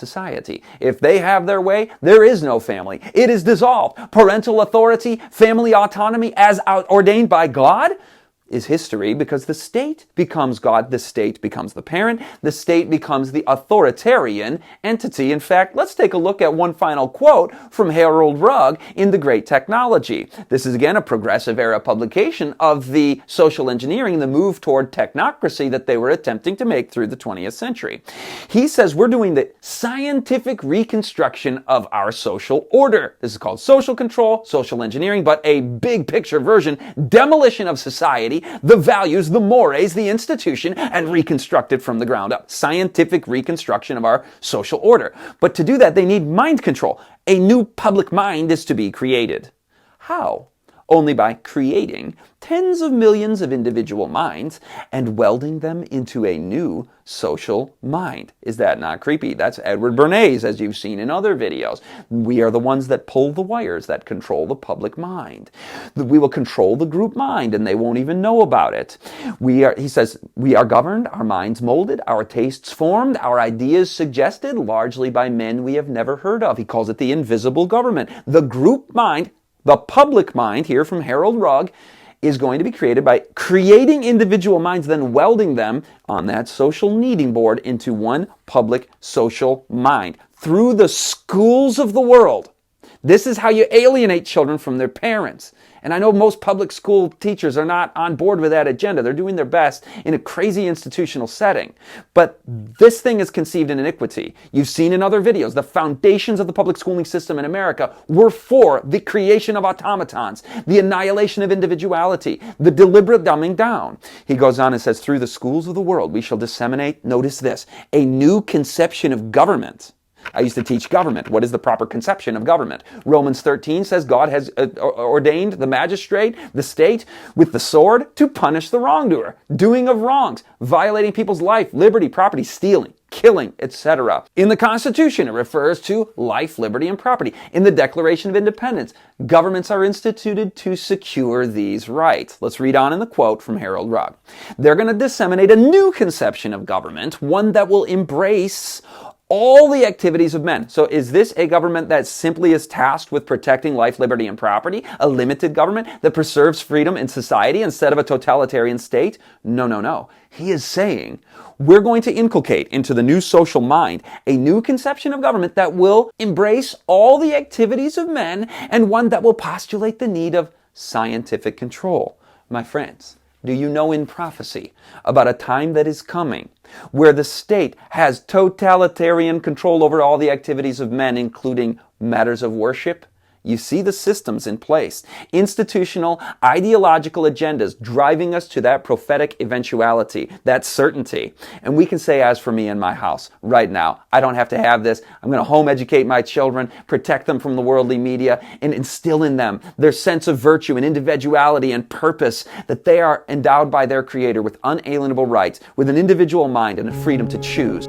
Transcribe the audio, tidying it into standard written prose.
society. If they have their way, there is no family. It is dissolved. Parental authority, family autonomy as ordained by God is history, because the state becomes God, the state becomes the parent, the state becomes the authoritarian entity. In fact, let's take a look at one final quote from Harold Rugg in The Great Technology. This is again a progressive era publication of the social engineering, the move toward technocracy that they were attempting to make through the 20th century. He says we're doing the scientific reconstruction of our social order. This is called social control, social engineering, but a big picture version, demolition of society, the values, the mores, the institution, and reconstruct it from the ground up. Scientific reconstruction of our social order. But to do that, they need mind control. A new public mind is to be created. How? Only by creating tens of millions of individual minds and welding them into a new social mind. Is that not creepy? That's Edward Bernays, as you've seen in other videos. We are the ones that pull the wires that control the public mind. We will control the group mind and they won't even know about it. He says, we are governed, our minds molded, our tastes formed, our ideas suggested largely by men we have never heard of. He calls it the invisible government. The group mind, the public mind, here from Harold Rugg, is going to be created by creating individual minds, then welding them on that social kneading board into one public social mind through the schools of the world. This is how you alienate children from their parents. And I know most public school teachers are not on board with that agenda. They're doing their best in a crazy institutional setting. But this thing is conceived in iniquity. You've seen in other videos, the foundations of the public schooling system in America were for the creation of automatons, the annihilation of individuality, the deliberate dumbing down. He goes on and says, through the schools of the world, we shall disseminate, notice this, a new conception of government. I used to teach government. What is the proper conception of government? Romans 13 says God has ordained the magistrate, the state, with the sword to punish the wrongdoer, doing of wrongs, violating people's life, liberty, property, stealing, killing, etc. In the Constitution, it refers to life, liberty, and property. In the Declaration of Independence, governments are instituted to secure these rights. Let's read on in the quote from Harold Rugg. They're going to disseminate a new conception of government, one that will embrace all the activities of men. So is this a government that simply is tasked with protecting life, liberty, and property? A limited government that preserves freedom in society instead of a totalitarian state? No, no, no. He is saying we're going to inculcate into the new social mind a new conception of government that will embrace all the activities of men and one that will postulate the need of scientific control. My friends, do you know in prophecy about a time that is coming where the state has totalitarian control over all the activities of men, including matters of worship? You see the systems in place, institutional, ideological agendas driving us to that prophetic eventuality, that certainty. And we can say, as for me and my house, right now, I don't have to have this. I'm going to home educate my children, protect them from the worldly media, and instill in them their sense of virtue and individuality and purpose, that they are endowed by their Creator with unalienable rights, with an individual mind and a freedom to choose.